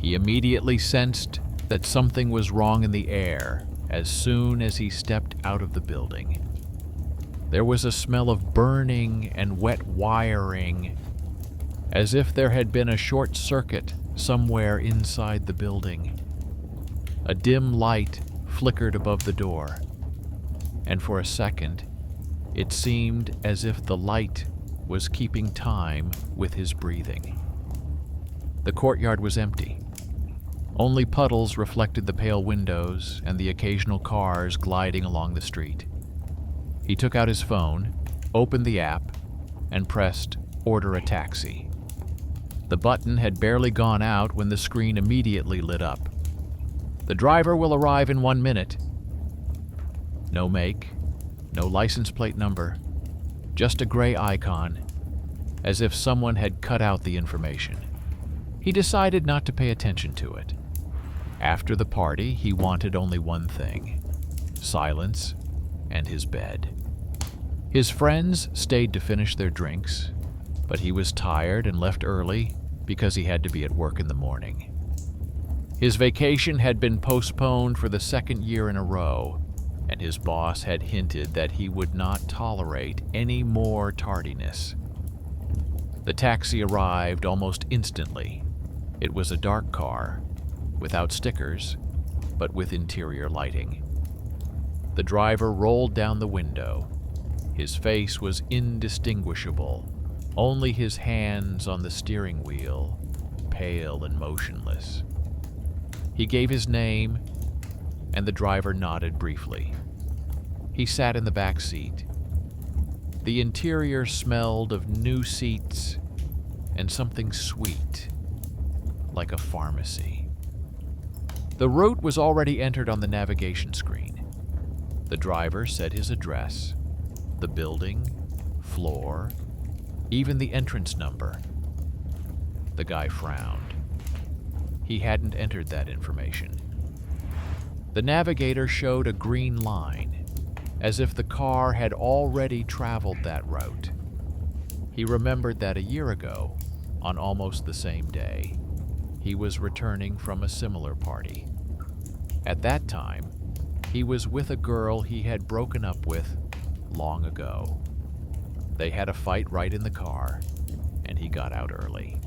He immediately sensed that something was wrong in the air as soon as he stepped out of the building. There was a smell of burning and wet wiring, as if there had been a short circuit somewhere inside the building. A dim light flickered above the door, and for a second, it seemed as if the light was keeping time with his breathing. The courtyard was empty. Only puddles reflected the pale windows and the occasional cars gliding along the street. He took out his phone, opened the app, and pressed "Order a taxi." The button had barely gone out when the screen immediately lit up. "The driver will arrive in 1 minute." No make, no license plate number, just a gray icon, as if someone had cut out the information. He decided not to pay attention to it. After the party, he wanted only one thing: silence and his bed. His friends stayed to finish their drinks, but he was tired and left early because he had to be at work in the morning. His vacation had been postponed for the second year in a row, and his boss had hinted that he would not tolerate any more tardiness. The taxi arrived almost instantly. It was a dark car, without stickers, but with interior lighting. The driver rolled down the window. His face was indistinguishable, only his hands on the steering wheel, pale and motionless. He gave his name, and the driver nodded briefly. He sat in the back seat. The interior smelled of new seats and something sweet, like a pharmacy. The route was already entered on the navigation screen. The driver said his address, the building, floor, even the entrance number. The guy frowned. He hadn't entered that information. The navigator showed a green line, as if the car had already traveled that route. He remembered that a year ago, on almost the same day, he was returning from a similar party. At that time, he was with a girl he had broken up with long ago. They had a fight right in the car, and he got out early.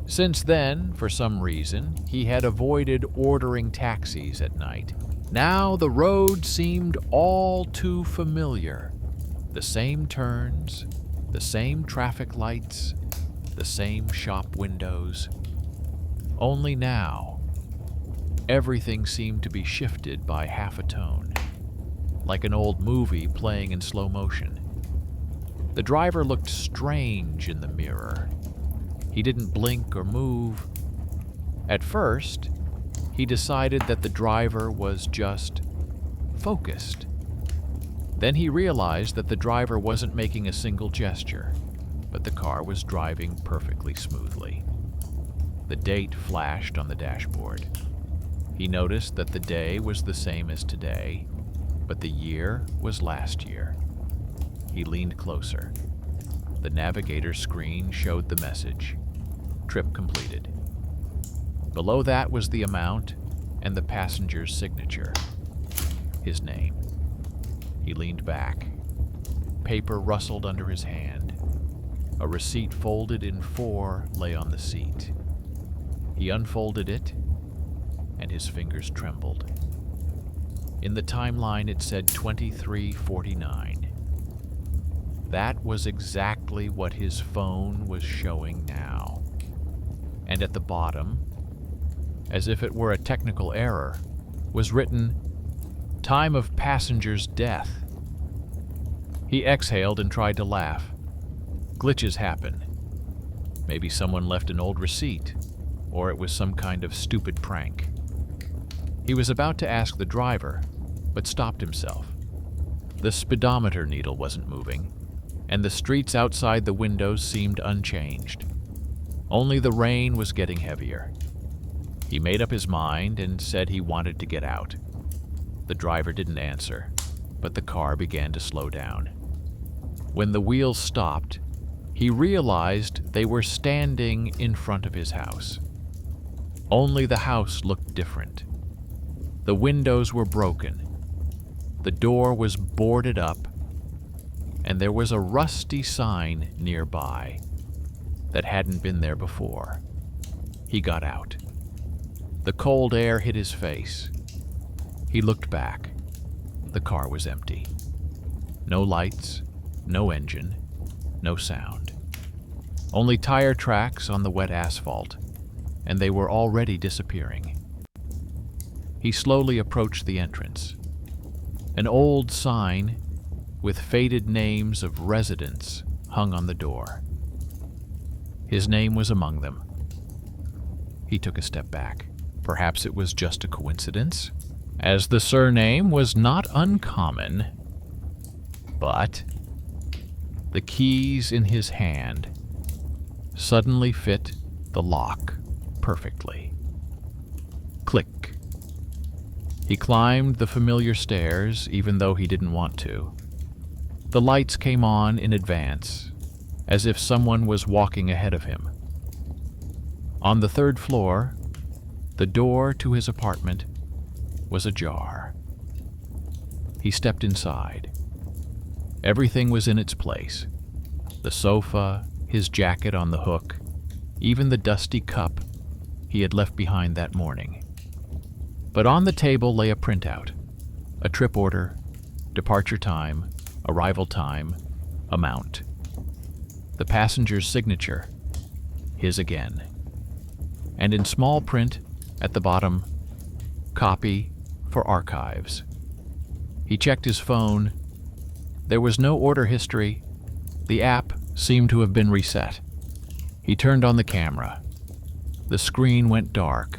Since then, for some reason, he had avoided ordering taxis at night. Now the road seemed all too familiar. The same turns, the same traffic lights, the same shop windows. Only now, everything seemed to be shifted by half a tone, like an old movie playing in slow motion. The driver looked strange in the mirror. He didn't blink or move. At first, he decided that the driver was just focused. Then he realized that the driver wasn't making a single gesture, but the car was driving perfectly smoothly. The date flashed on the dashboard. He noticed that the day was the same as today, but the year was last year. He leaned closer. The navigator screen showed the message: trip completed. Below that was the amount and the passenger's signature. His name. He leaned back. Paper rustled under his hand. A receipt folded in 4 lay on the seat. He unfolded it, and his fingers trembled. In the timeline it said 23:49. That was exactly what his phone was showing now. And at the bottom, as if it were a technical error, was written, "Time of passenger's death." He exhaled and tried to laugh. Glitches happen. Maybe someone left an old receipt, or it was some kind of stupid prank. He was about to ask the driver, but stopped himself. The speedometer needle wasn't moving, and the streets outside the windows seemed unchanged. Only the rain was getting heavier. He made up his mind and said he wanted to get out. The driver didn't answer, but the car began to slow down. When the wheels stopped, he realized they were standing in front of his house. Only the house looked different. The windows were broken, the door was boarded up, and there was a rusty sign nearby that hadn't been there before. He got out. The cold air hit his face. He looked back. The car was empty. No lights, no engine, no sound. Only tire tracks on the wet asphalt, and they were already disappearing. He slowly approached the entrance. An old sign with faded names of residents hung on the door. His name was among them. He took a step back. Perhaps it was just a coincidence, as the surname was not uncommon. But the keys in his hand suddenly fit the lock perfectly. Click. He climbed the familiar stairs, even though he didn't want to. The lights came on in advance, as if someone was walking ahead of him. On the third floor, the door to his apartment was ajar. He stepped inside. Everything was in its place. The sofa, his jacket on the hook, even the dusty cup he had left behind that morning. But on the table lay a printout, a trip order, departure time, arrival time, amount. The passenger's signature, his again. And in small print at the bottom, copy for archives. He checked his phone. There was no order history. The app seemed to have been reset. He turned on the camera. The screen went dark,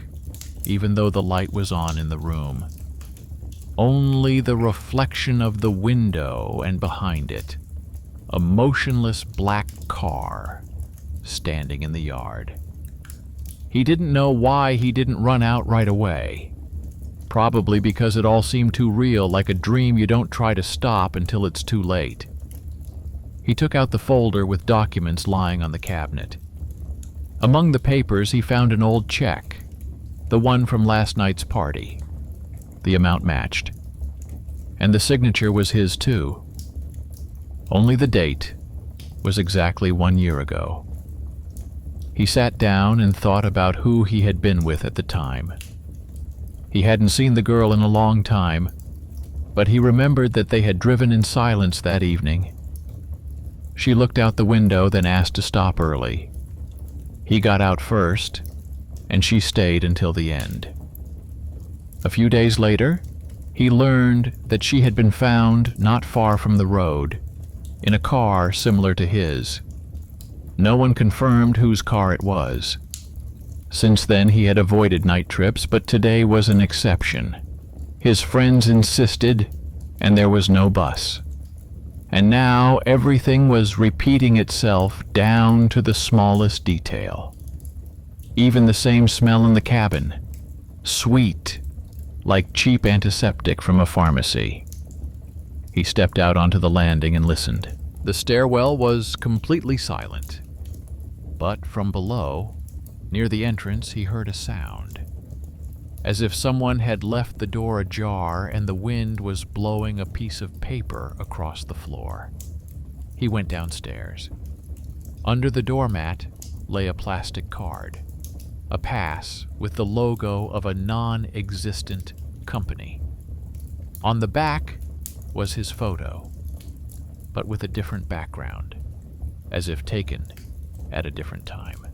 even though the light was on in the room. Only the reflection of the window and behind it, a motionless black car standing in the yard. He didn't know why he didn't run out right away. Probably because it all seemed too real, like a dream you don't try to stop until it's too late. He took out the folder with documents lying on the cabinet. Among the papers, he found an old check, the one from last night's party. The amount matched. And the signature was his too. Only the date was exactly 1 year ago. He sat down and thought about who he had been with at the time. He hadn't seen the girl in a long time, but he remembered that they had driven in silence that evening. She looked out the window, then asked to stop early. He got out first, and she stayed until the end. A few days later, he learned that she had been found not far from the road, in a car similar to his. No one confirmed whose car it was. Since then, he had avoided night trips, but today was an exception. His friends insisted, and there was no bus. And now everything was repeating itself down to the smallest detail. Even the same smell in the cabin. Sweet, like cheap antiseptic from a pharmacy. He stepped out onto the landing and listened. The stairwell was completely silent. But from below, near the entrance, he heard a sound, as if someone had left the door ajar and the wind was blowing a piece of paper across the floor. He went downstairs. Under the doormat lay a plastic card, a pass with the logo of a non-existent company. On the back was his photo, but with a different background, as if taken at a different time.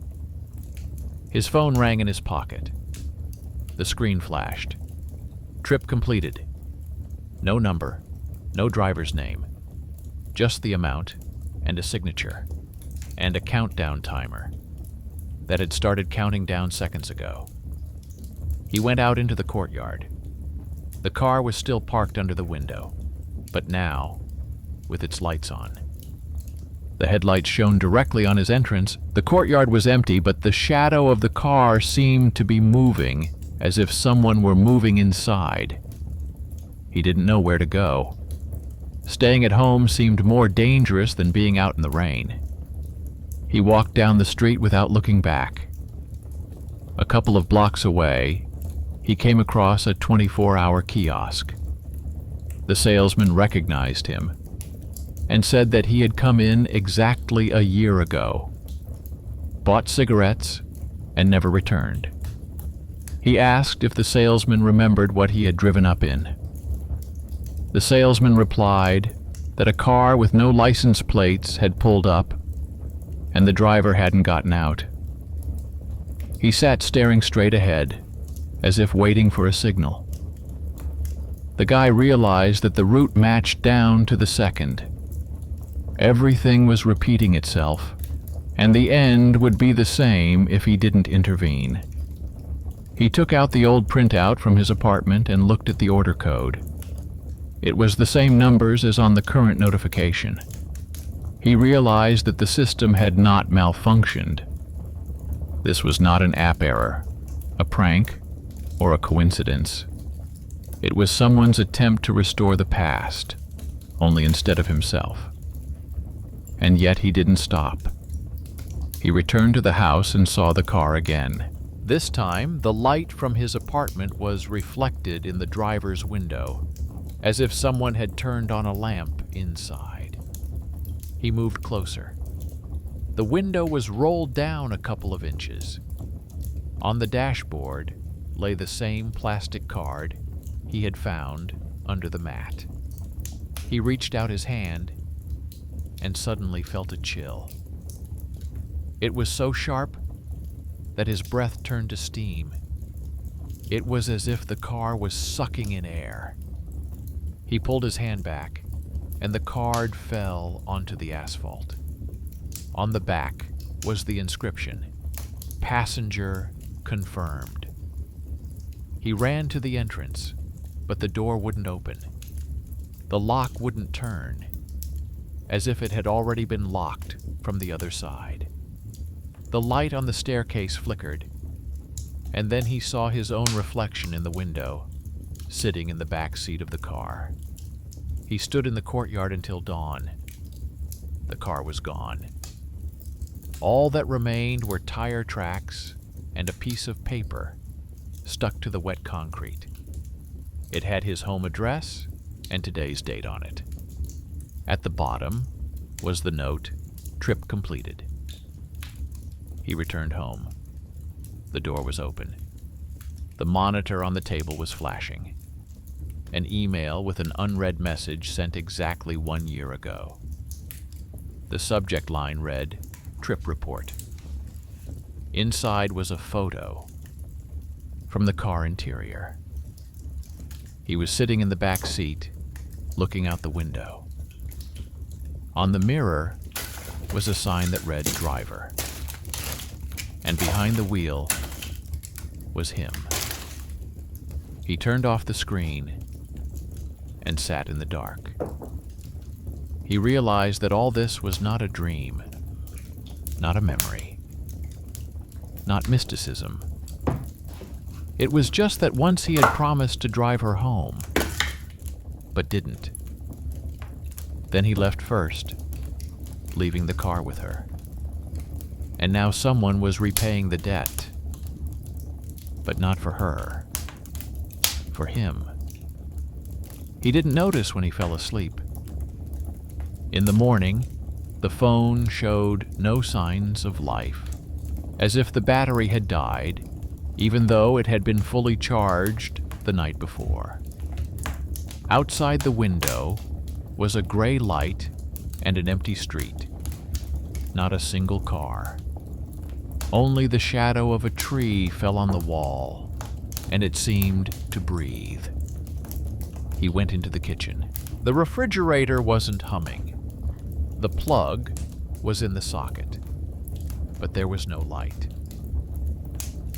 His phone rang in his pocket. The screen flashed. Trip completed. No number, no driver's name, just the amount and a signature, and a countdown timer that had started counting down seconds ago. He went out into the courtyard. The car was still parked under the window, but now, with its lights on. The headlights shone directly on his entrance. The courtyard was empty, but the shadow of the car seemed to be moving, as if someone were moving inside. He didn't know where to go. Staying at home seemed more dangerous than being out in the rain. He walked down the street without looking back. A couple of blocks away, he came across a 24-hour kiosk. The salesman recognized him and said that he had come in exactly a year ago, bought cigarettes, and never returned. He asked if the salesman remembered what he had driven up in. The salesman replied that a car with no license plates had pulled up and the driver hadn't gotten out. He sat staring straight ahead, as if waiting for a signal. The guy realized that the route matched down to the second. Everything was repeating itself, and the end would be the same if he didn't intervene. He took out the old printout from his apartment and looked at the order code. It was the same numbers as on the current notification. He realized that the system had not malfunctioned. This was not an app error, a prank, or a coincidence. It was someone's attempt to restore the past, only instead of himself. And yet he didn't stop. He returned to the house and saw the car again. This time, the light from his apartment was reflected in the driver's window, as if someone had turned on a lamp inside. He moved closer. The window was rolled down a couple of inches. On the dashboard lay the same plastic card he had found under the mat. He reached out his hand and suddenly felt a chill. It was so sharp that his breath turned to steam. It was as if the car was sucking in air. He pulled his hand back, and the card fell onto the asphalt. On the back was the inscription, "Passenger confirmed." He ran to the entrance, but the door wouldn't open. The lock wouldn't turn, as if it had already been locked from the other side. The light on the staircase flickered, and then he saw his own reflection in the window, sitting in the back seat of the car. He stood in the courtyard until dawn. The car was gone. All that remained were tire tracks and a piece of paper stuck to the wet concrete. It had his home address and today's date on it. At the bottom was the note, "Trip completed." He returned home. The door was open. The monitor on the table was flashing. An email with an unread message sent exactly 1 year ago. The subject line read, "Trip report." Inside was a photo from the car interior. He was sitting in the back seat, looking out the window. On the mirror was a sign that read, "Driver." And behind the wheel was him. He turned off the screen and sat in the dark. He realized that all this was not a dream, not a memory, not mysticism. It was just that once he had promised to drive her home, but didn't. Then he left first, leaving the car with her. And now someone was repaying the debt, but not for her, for him. He didn't notice when he fell asleep. In the morning, the phone showed no signs of life, as if the battery had died, even though it had been fully charged the night before. Outside the window was a gray light and an empty street. Not a single car. Only the shadow of a tree fell on the wall, and it seemed to breathe. He went into the kitchen. The refrigerator wasn't humming. The plug was in the socket, but there was no light.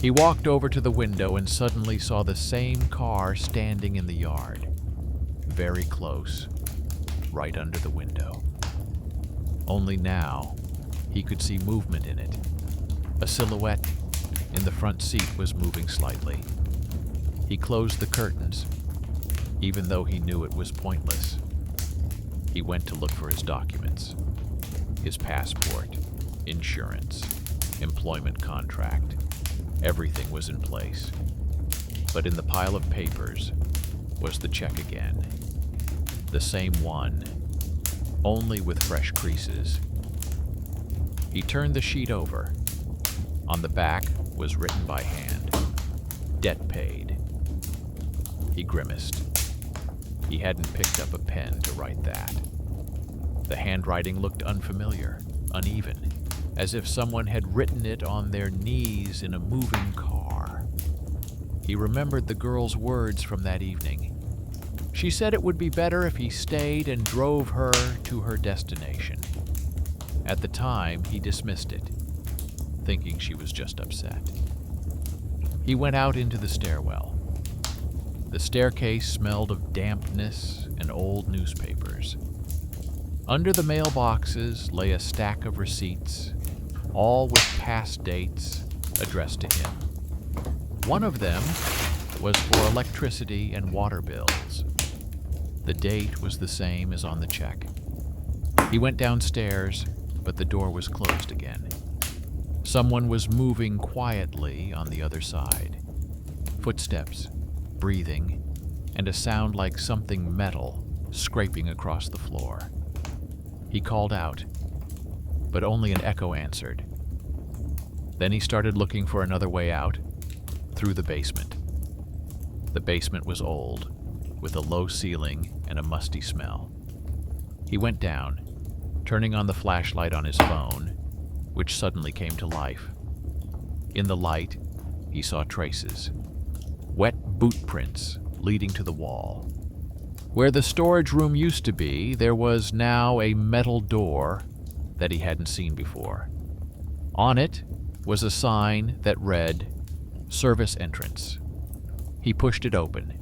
He walked over to the window and suddenly saw the same car standing in the yard, very close, right under the window. Only now, he could see movement in it. A silhouette in the front seat was moving slightly. He closed the curtains, even though he knew it was pointless. He went to look for his documents, his passport, insurance, employment contract. Everything was in place. But in the pile of papers was the check again. The same one, only with fresh creases. He turned the sheet over. On the back was written by hand, "Debt paid." He grimaced. He hadn't picked up a pen to write that. The handwriting looked unfamiliar, uneven, as if someone had written it on their knees in a moving car. He remembered the girl's words from that evening. She said it would be better if he stayed and drove her to her destination. At the time, he dismissed it, thinking she was just upset. He went out into the stairwell. The staircase smelled of dampness and old newspapers. Under the mailboxes lay a stack of receipts, all with past dates addressed to him. One of them was for electricity and water bills. The date was the same as on the check. He went downstairs, but the door was closed again. Someone was moving quietly on the other side. Footsteps, breathing, and a sound like something metal scraping across the floor. He called out, but only an echo answered. Then he started looking for another way out, through the basement. The basement was old, with a low ceiling and a musty smell. He went down, turning on the flashlight on his phone, which suddenly came to life. In the light, he saw traces. Wet boot prints leading to the wall. Where the storage room used to be, there was now a metal door that he hadn't seen before. On it was a sign that read, "Service Entrance." He pushed it open,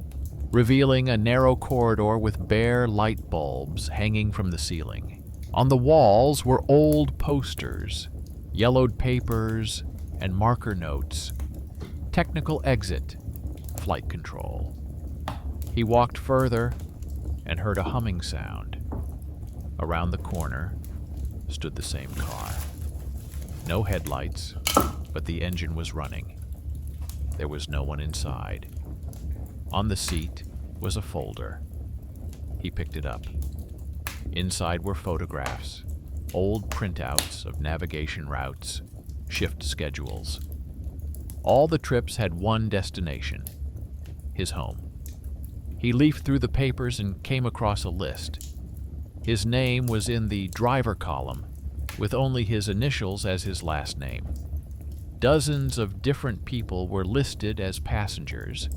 revealing a narrow corridor with bare light bulbs hanging from the ceiling. On the walls were old posters, yellowed papers, and marker notes. Technical exit, flight control. He walked further and heard a humming sound. Around the corner stood the same car. No headlights, but the engine was running. There was no one inside. On the seat was a folder. He picked it up. Inside were photographs, old printouts of navigation routes, shift schedules. All the trips had one destination, his home. He leafed through the papers and came across a list. His name was in the driver column, with only his initials as his last name. Dozens of different people were listed as passengers,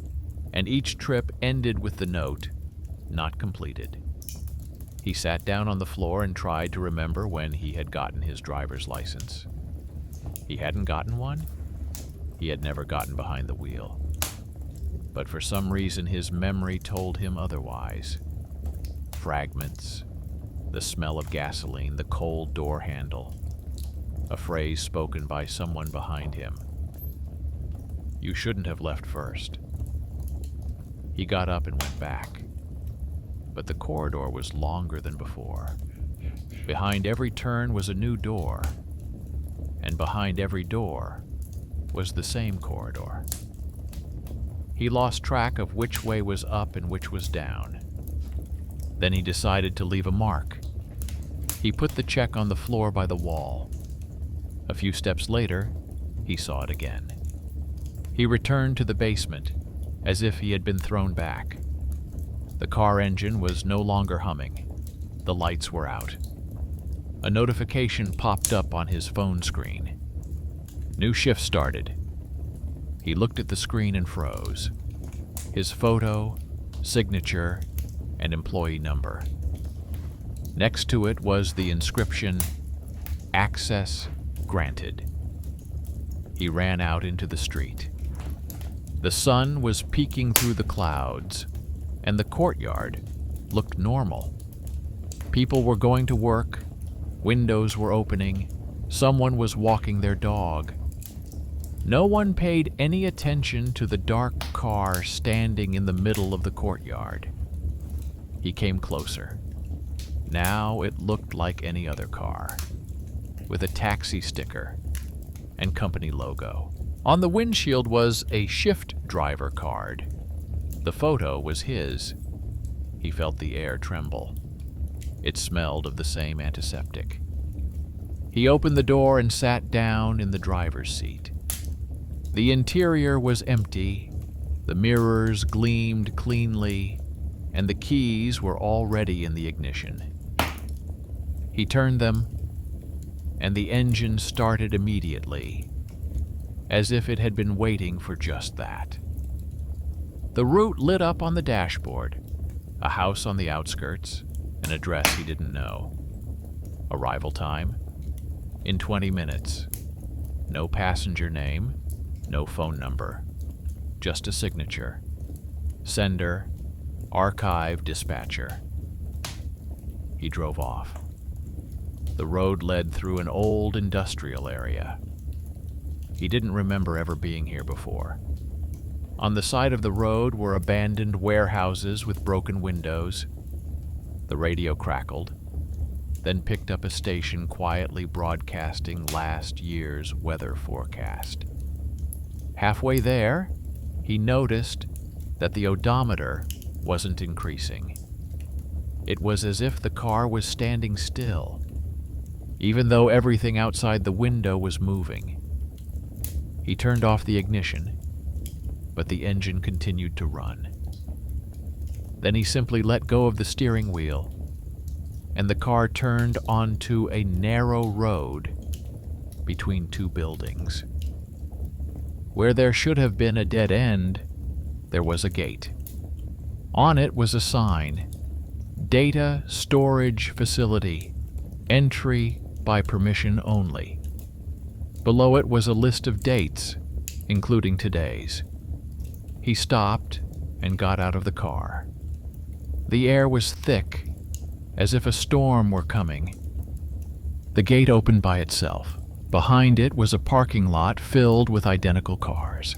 and each trip ended with the note, "Not completed." He sat down on the floor and tried to remember when he had gotten his driver's license. He hadn't gotten one. He had never gotten behind the wheel. But for some reason his memory told him otherwise. Fragments, the smell of gasoline, the cold door handle, a phrase spoken by someone behind him. "You shouldn't have left first." He got up and went back. But the corridor was longer than before. Behind every turn was a new door, and behind every door was the same corridor. He lost track of which way was up and which was down. Then he decided to leave a mark. He put the check on the floor by the wall. A few steps later, he saw it again. He returned to the basement, as if he had been thrown back. The car engine was no longer humming. The lights were out. A notification popped up on his phone screen. New shift started. He looked at the screen and froze. His photo, signature, and employee number. Next to it was the inscription, "Access granted." He ran out into the street. The sun was peeking through the clouds, and the courtyard looked normal. People were going to work, windows were opening, someone was walking their dog. No one paid any attention to the dark car standing in the middle of the courtyard. He came closer. Now it looked like any other car, with a taxi sticker and company logo. On the windshield was a shift driver card. The photo was his. He felt the air tremble. It smelled of the same antiseptic. He opened the door and sat down in the driver's seat. The interior was empty, the mirrors gleamed cleanly, and the keys were already in the ignition. He turned them, and the engine started immediately, as if it had been waiting for just that. The route lit up on the dashboard, a house on the outskirts, an address he didn't know. Arrival time, in 20 minutes. No passenger name, no phone number, just a signature. Sender, archive dispatcher. He drove off. The road led through an old industrial area. He didn't remember ever being here before. On the side of the road were abandoned warehouses with broken windows. The radio crackled, then picked up a station quietly broadcasting last year's weather forecast. Halfway there, he noticed that the odometer wasn't increasing. It was as if the car was standing still, even though everything outside the window was moving. He turned off the ignition, but the engine continued to run. Then he simply let go of the steering wheel, and the car turned onto a narrow road between two buildings. Where there should have been a dead end, there was a gate. On it was a sign, Data Storage Facility, entry by permission only. Below it was a list of dates, including today's. He stopped and got out of the car. The air was thick, as if a storm were coming. The gate opened by itself. Behind it was a parking lot filled with identical cars.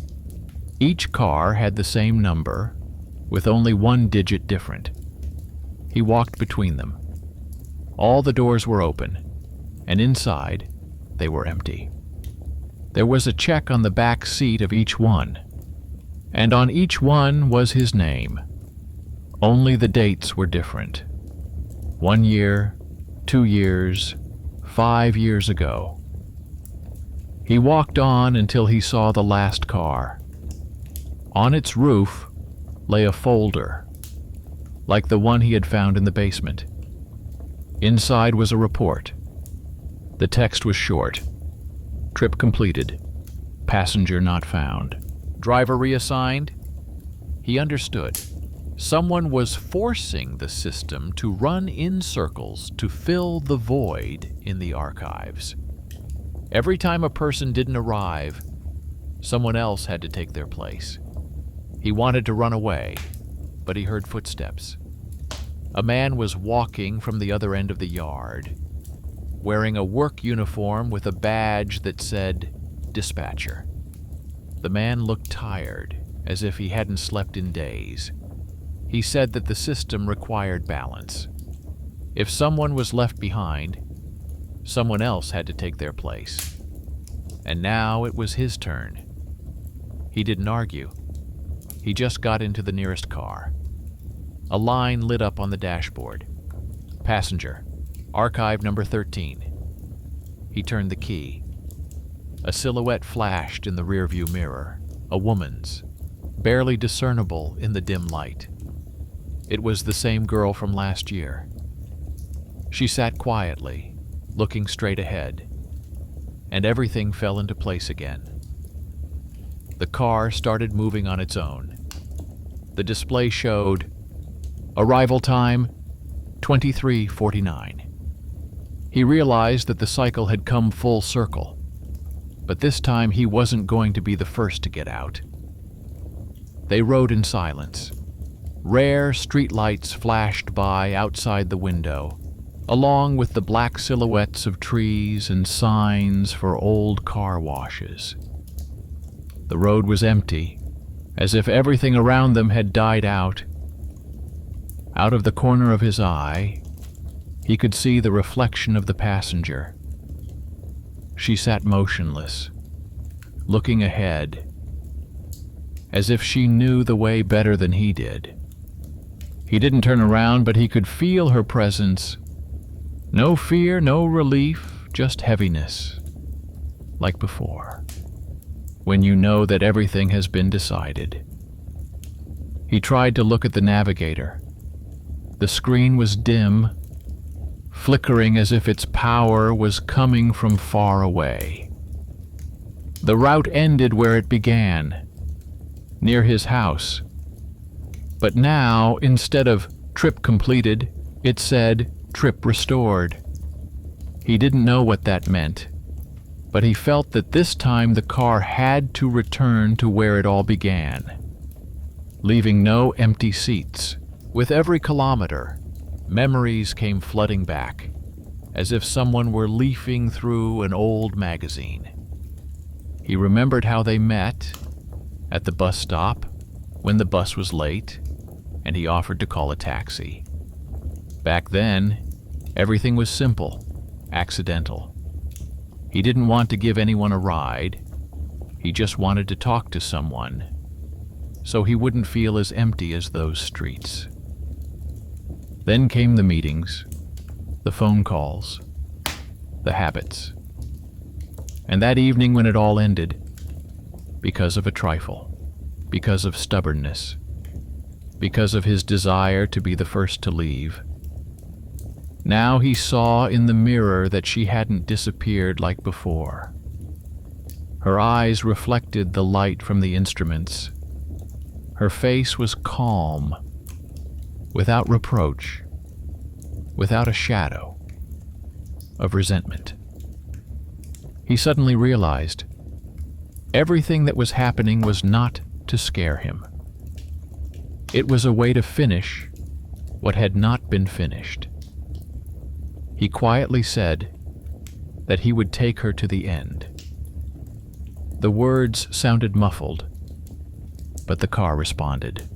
Each car had the same number, with only one digit different. He walked between them. All the doors were open, and inside, they were empty. There was a check on the back seat of each one, and on each one was his name. Only the dates were different. 1 year, 2 years, 5 years ago. He walked on until he saw the last car. On its roof lay a folder, like the one he had found in the basement. Inside was a report. The text was short. Trip completed. Passenger not found. Driver reassigned? He understood. Someone was forcing the system to run in circles to fill the void in the archives. Every time a person didn't arrive, someone else had to take their place. He wanted to run away, but he heard footsteps. A man was walking from the other end of the yard, wearing a work uniform with a badge that said, Dispatcher. The man looked tired, as if he hadn't slept in days. He said that the system required balance. If someone was left behind, someone else had to take their place. And now it was his turn. He didn't argue. He just got into the nearest car. A line lit up on the dashboard. Passenger, archive number 13. He turned the key. A silhouette flashed in the rearview mirror, a woman's, barely discernible in the dim light. It was the same girl from last year. She sat quietly, looking straight ahead, and everything fell into place again. The car started moving on its own. The display showed arrival time 23:49. He realized that the cycle had come full circle, but this time he wasn't going to be the first to get out. They rode in silence. Rare streetlights flashed by outside the window, along with the black silhouettes of trees and signs for old car washes. The road was empty, as if everything around them had died out. Out of the corner of his eye, he could see the reflection of the passenger. She sat motionless, looking ahead, as if she knew the way better than he did. He didn't turn around, but he could feel her presence. No fear, no relief, just heaviness, like before, when you know that everything has been decided. He tried to look at the navigator. The screen was dim, flickering as if its power was coming from far away. The route ended where it began, near his house. But now, instead of trip completed, it said trip restored. He didn't know what that meant, but he felt that this time the car had to return to where it all began, leaving no empty seats. With every kilometer, memories came flooding back, as if someone were leafing through an old magazine. He remembered how they met at the bus stop when the bus was late and he offered to call a taxi. Back then, everything was simple, accidental. He didn't want to give anyone a ride. He just wanted to talk to someone, so he wouldn't feel as empty as those streets. Then came the meetings, the phone calls, the habits. And that evening when it all ended, because of a trifle, because of stubbornness, because of his desire to be the first to leave. Now he saw in the mirror that she hadn't disappeared like before. Her eyes reflected the light from the instruments. Her face was calm, without reproach, without a shadow of resentment. He suddenly realized everything that was happening was not to scare him. It was a way to finish what had not been finished. He quietly said that he would take her to the end. The words sounded muffled, but the car responded.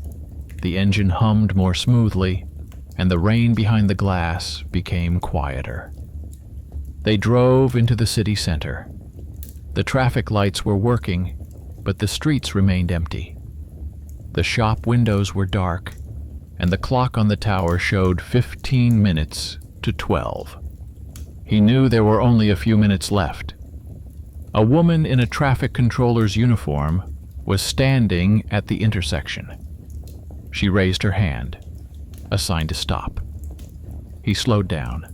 The engine hummed more smoothly, and the rain behind the glass became quieter. They drove into the city center. The traffic lights were working, but the streets remained empty. The shop windows were dark, and the clock on the tower showed 15 minutes to 12. He knew there were only a few minutes left. A woman in a traffic controller's uniform was standing at the intersection. She raised her hand, a sign to stop. He slowed down.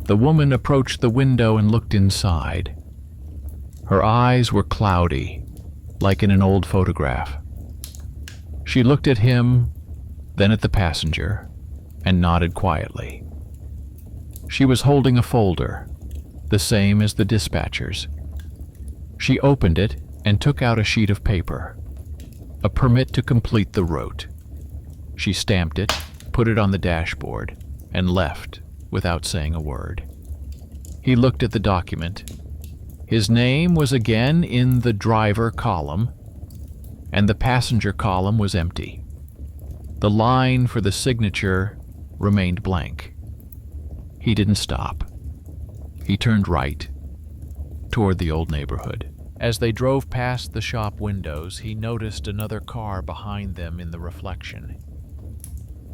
The woman approached the window and looked inside. Her eyes were cloudy, like in an old photograph. She looked at him, then at the passenger, and nodded quietly. She was holding a folder, the same as the dispatcher's. She opened it and took out a sheet of paper, a permit to complete the route. She stamped it, put it on the dashboard, and left without saying a word. He looked at the document. His name was again in the driver column, and the passenger column was empty. The line for the signature remained blank. He didn't stop. He turned right, toward the old neighborhood. As they drove past the shop windows, he noticed another car behind them in the reflection.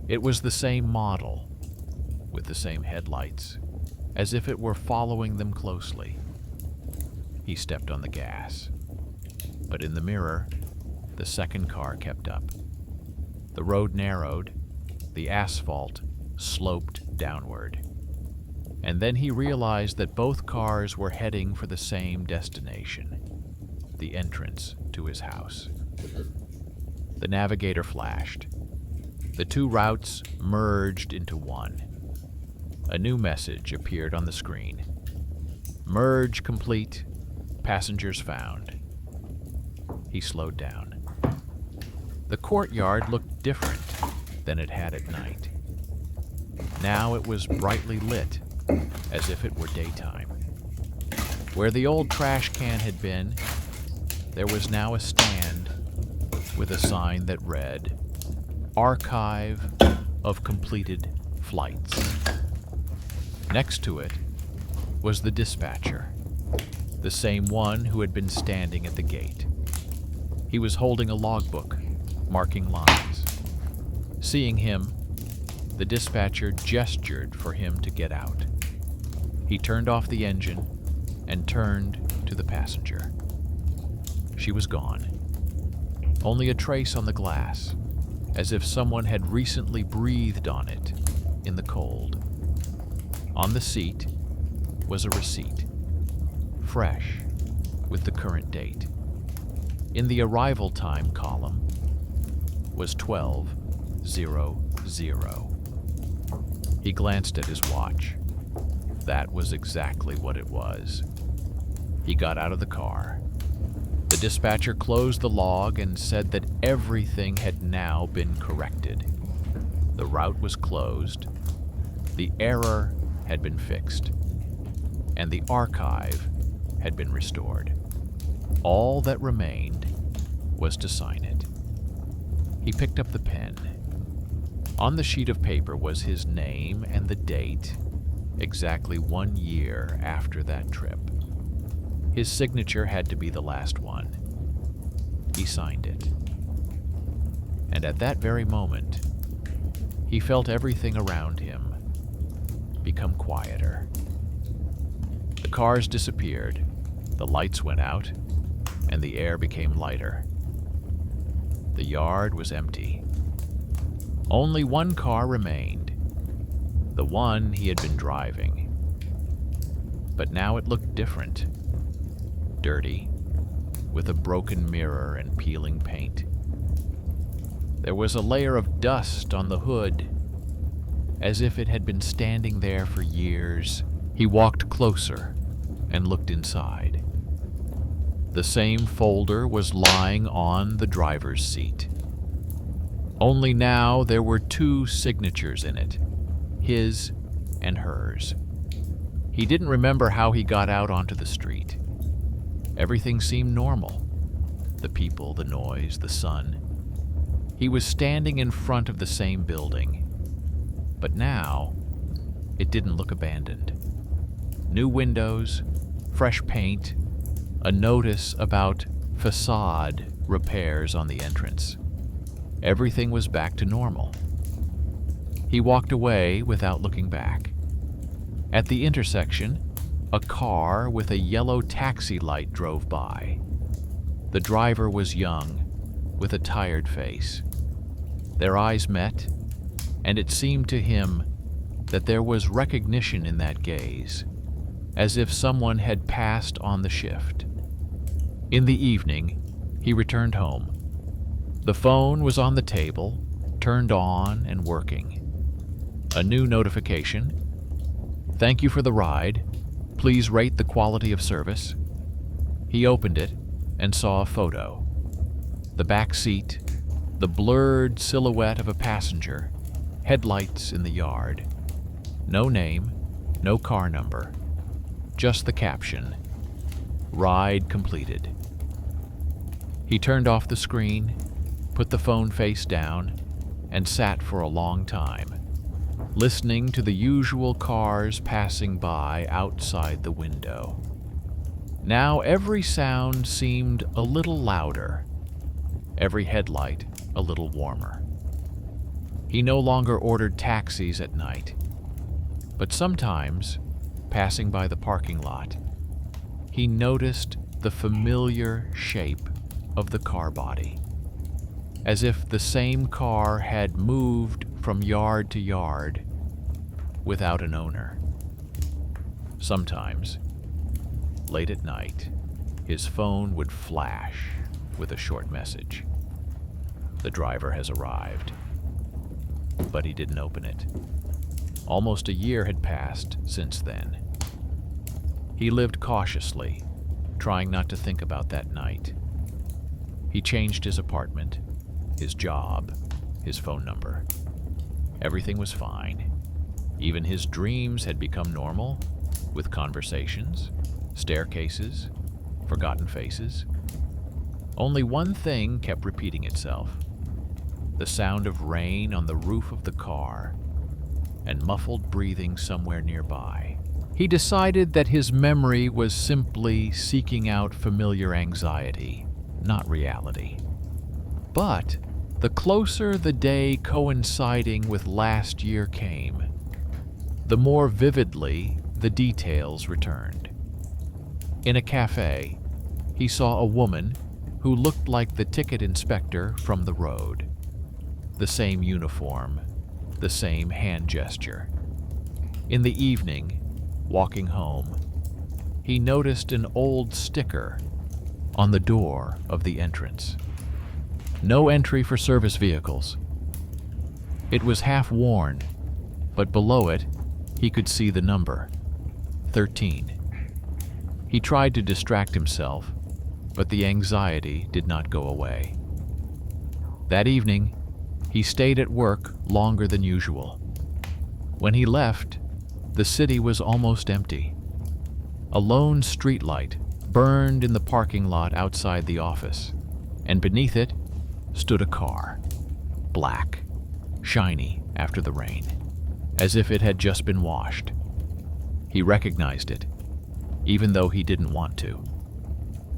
It was the same model, with the same headlights, as if it were following them closely. He stepped on the gas. But in the mirror, the second car kept up. The road narrowed, the asphalt sloped downward. And then he realized that both cars were heading for the same destination, the entrance to his house. The navigator flashed. The two routes merged into one. A new message appeared on the screen. Merge complete. Passengers found. He slowed down. The courtyard looked different than it had at night. Now it was brightly lit, as if it were daytime. Where the old trash can had been, there was now a stand with a sign that read, Archive of Completed Flights. Next to it was the dispatcher, the same one who had been standing at the gate. He was holding a logbook, marking lines. Seeing him, the dispatcher gestured for him to get out. He turned off the engine and turned to the passenger. She was gone. Only a trace on the glass, as if someone had recently breathed on it in the cold. On the seat was a receipt, fresh, with the current date. In the arrival time column was 12:00. He glanced at his watch. That was exactly what it was. He got out of the car. The dispatcher closed the log and said that everything had now been corrected. The route was closed, the error had been fixed, and the archive had been restored. All that remained was to sign it. He picked up the pen. On the sheet of paper was his name and the date, exactly 1 year after that trip. His signature had to be the last one. He signed it. And at that very moment, he felt everything around him become quieter. The cars disappeared, the lights went out, and the air became lighter. The yard was empty. Only one car remained, the one he had been driving. But now it looked different. Dirty, with a broken mirror and peeling paint. There was a layer of dust on the hood, as if it had been standing there for years. He walked closer and looked inside. The same folder was lying on the driver's seat. Only now there were 2 signatures in it, his and hers. He didn't remember how he got out onto the street. Everything seemed normal. The people, the noise, the sun. He was standing in front of the same building. But now, it didn't look abandoned. New windows, fresh paint, a notice about facade repairs on the entrance. Everything was back to normal. He walked away without looking back. At the intersection, a car with a yellow taxi light drove by. The driver was young, with a tired face. Their eyes met, and it seemed to him that there was recognition in that gaze, as if someone had passed on the shift. In the evening, he returned home. The phone was on the table, turned on and working. A new notification. "Thank you for the ride. Please rate the quality of service." He opened it and saw a photo. The back seat, the blurred silhouette of a passenger, headlights in the yard. No name, no car number, just the caption, "Ride completed." He turned off the screen, put the phone face down, and sat for a long time, listening to the usual cars passing by outside the window. Now every sound seemed a little louder, every headlight a little warmer. He no longer ordered taxis at night, but sometimes, passing by the parking lot, he noticed the familiar shape of the car body, as if the same car had moved from yard to yard without an owner. Sometimes, late at night, his phone would flash with a short message. "The driver has arrived." But he didn't open it. Almost a year had passed since then. He lived cautiously, trying not to think about that night. He changed his apartment, his job, his phone number. Everything was fine. Even his dreams had become normal, with conversations, staircases, forgotten faces. Only one thing kept repeating itself: the sound of rain on the roof of the car and muffled breathing somewhere nearby. He decided that his memory was simply seeking out familiar anxiety, not reality. But the closer the day coinciding with last year came, the more vividly the details returned. In a cafe, he saw a woman who looked like the ticket inspector from the road. The same uniform, the same hand gesture. In the evening, walking home, he noticed an old sticker on the door of the entrance. No entry for service vehicles. It was half worn, but below it, he could see the number, 13. He tried to distract himself, but the anxiety did not go away. That evening, he stayed at work longer than usual. When he left, the city was almost empty. A lone streetlight burned in the parking lot outside the office, and beneath it stood a car, black, shiny after the rain, as if it had just been washed. He recognized it, even though he didn't want to.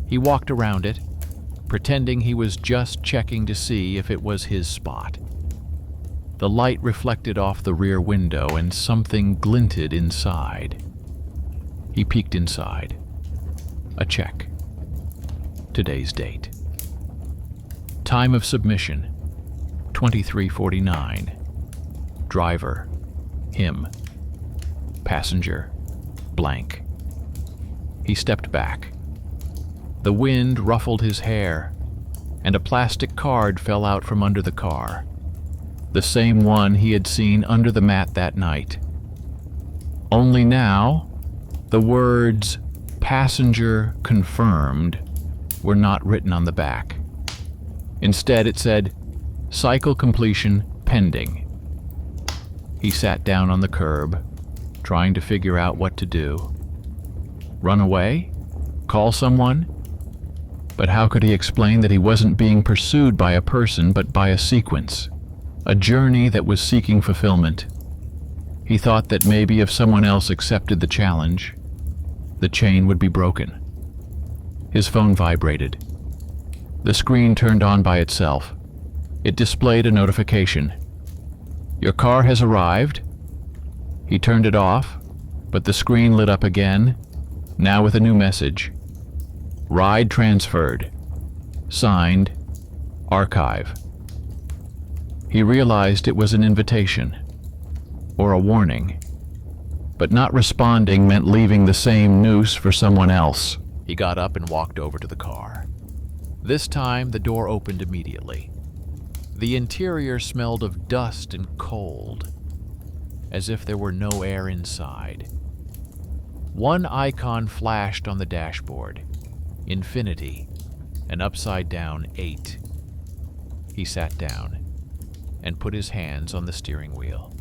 He walked around it, pretending he was just checking to see if it was his spot. The light reflected off the rear window and something glinted inside. He peeked inside. A check. Today's date. Time of submission, 23:49. Driver, him. Passenger, blank. He stepped back. The wind ruffled his hair, and a plastic card fell out from under the car. The same one he had seen under the mat that night. Only now, the words "passenger confirmed" were not written on the back. Instead, it said, "Cycle completion pending." He sat down on the curb, trying to figure out what to do. Run away? Call someone? But how could he explain that he wasn't being pursued by a person but by a sequence, a journey that was seeking fulfillment? He thought that maybe if someone else accepted the challenge, the chain would be broken. His phone vibrated. The screen turned on by itself. It displayed a notification. "Your car has arrived." He turned it off, but the screen lit up again, now with a new message. "Ride transferred. Signed, Archive." He realized it was an invitation, or a warning. But not responding meant leaving the same noose for someone else. He got up and walked over to the car. This time, the door opened immediately. The interior smelled of dust and cold, as if there were no air inside. One icon flashed on the dashboard, infinity, an upside-down 8. He sat down and put his hands on the steering wheel.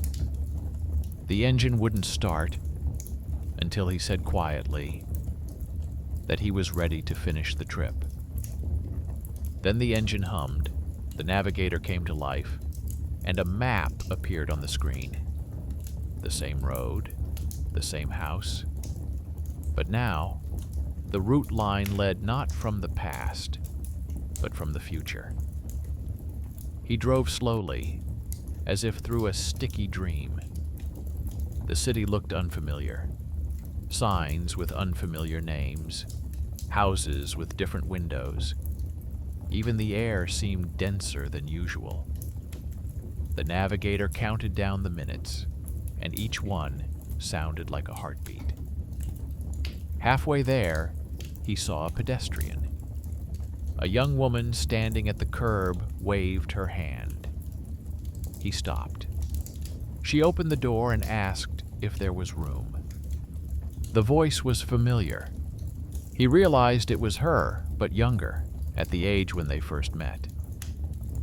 The engine wouldn't start until he said quietly that he was ready to finish the trip. Then the engine hummed, the navigator came to life, and a map appeared on the screen. The same road, the same house. But now, the route line led not from the past, but from the future. He drove slowly, as if through a sticky dream. The city looked unfamiliar. Signs with unfamiliar names, houses with different windows. Even the air seemed denser than usual. The navigator counted down the minutes, and each one sounded like a heartbeat. Halfway there, he saw a pedestrian. A young woman standing at the curb waved her hand. He stopped. She opened the door and asked if there was room. The voice was familiar. He realized it was her, but younger, at the age when they first met.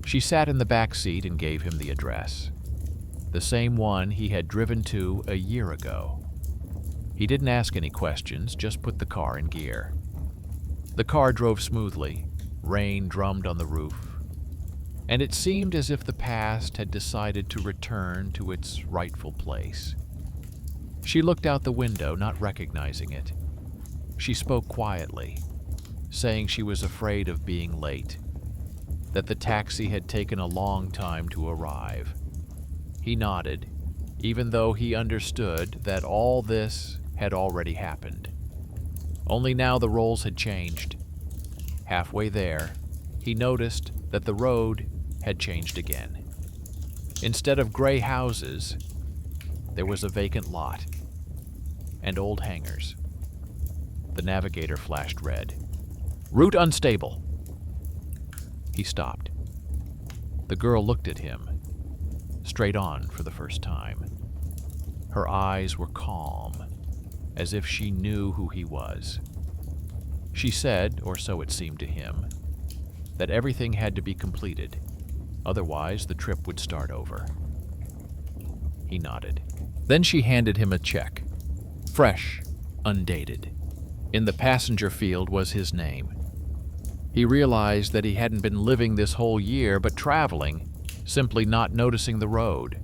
She sat in the back seat and gave him the address, the same one he had driven to a year ago. He didn't ask any questions, just put the car in gear. The car drove smoothly, rain drummed on the roof, and it seemed as if the past had decided to return to its rightful place. She looked out the window, not recognizing it. She spoke quietly, saying she was afraid of being late, that the taxi had taken a long time to arrive. He nodded, even though he understood that all this had already happened. Only now the roles had changed. Halfway there, he noticed that the road had changed again. Instead of gray houses, there was a vacant lot and old hangars. The navigator flashed red. "Route unstable." He stopped. The girl looked at him, straight on for the first time. Her eyes were calm, as if she knew who he was. She said, or so it seemed to him, that everything had to be completed, otherwise the trip would start over. He nodded. Then she handed him a check, fresh, undated. In the passenger field was his name. He realized that he hadn't been living this whole year, but traveling, simply not noticing the road.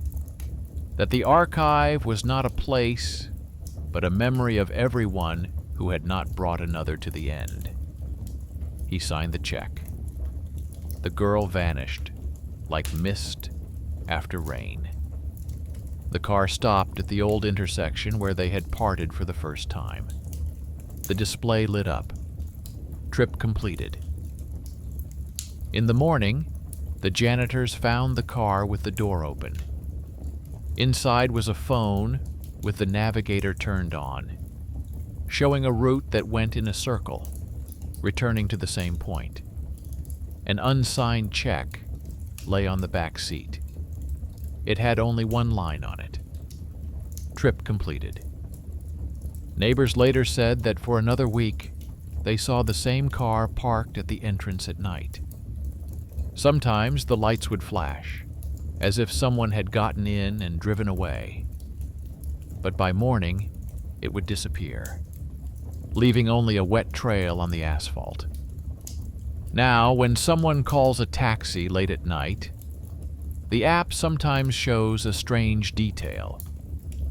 That the archive was not a place, but a memory of everyone who had not brought another to the end. He signed the check. The girl vanished, like mist after rain. The car stopped at the old intersection where they had parted for the first time. The display lit up. Trip completed. In the morning, the janitors found the car with the door open. Inside was a phone with the navigator turned on, showing a route that went in a circle, returning to the same point. An unsigned check lay on the back seat. It had only one line on it. Trip completed. Neighbors later said that for another week, they saw the same car parked at the entrance at night. Sometimes the lights would flash, as if someone had gotten in and driven away. But by morning, it would disappear, leaving only a wet trail on the asphalt. Now, when someone calls a taxi late at night, the app sometimes shows a strange detail.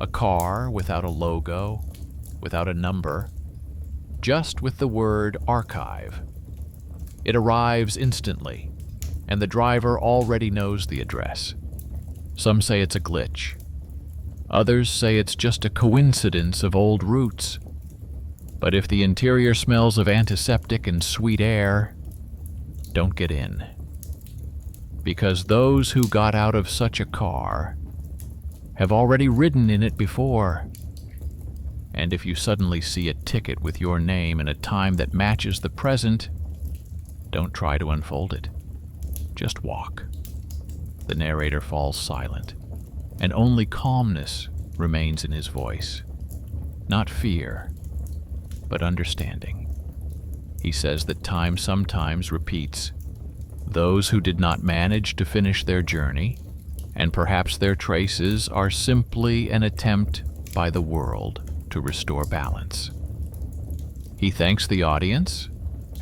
A car without a logo, without a number, just with the word archive. It arrives instantly, and the driver already knows the address. Some say it's a glitch. Others say it's just a coincidence of old routes. But if the interior smells of antiseptic and sweet air, don't get in. Because those who got out of such a car have already ridden in it before. And if you suddenly see a ticket with your name and a time that matches the present, don't try to unfold it. Just walk. The narrator falls silent, and only calmness remains in his voice. Not fear, but understanding. He says that time sometimes repeats. Those who did not manage to finish their journey, and perhaps their traces are simply an attempt by the world to restore balance. He thanks the audience,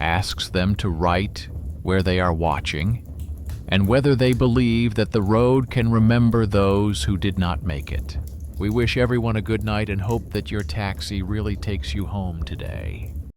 asks them to write where they are watching, and whether they believe that the road can remember those who did not make it. We wish everyone a good night and hope that your taxi really takes you home today.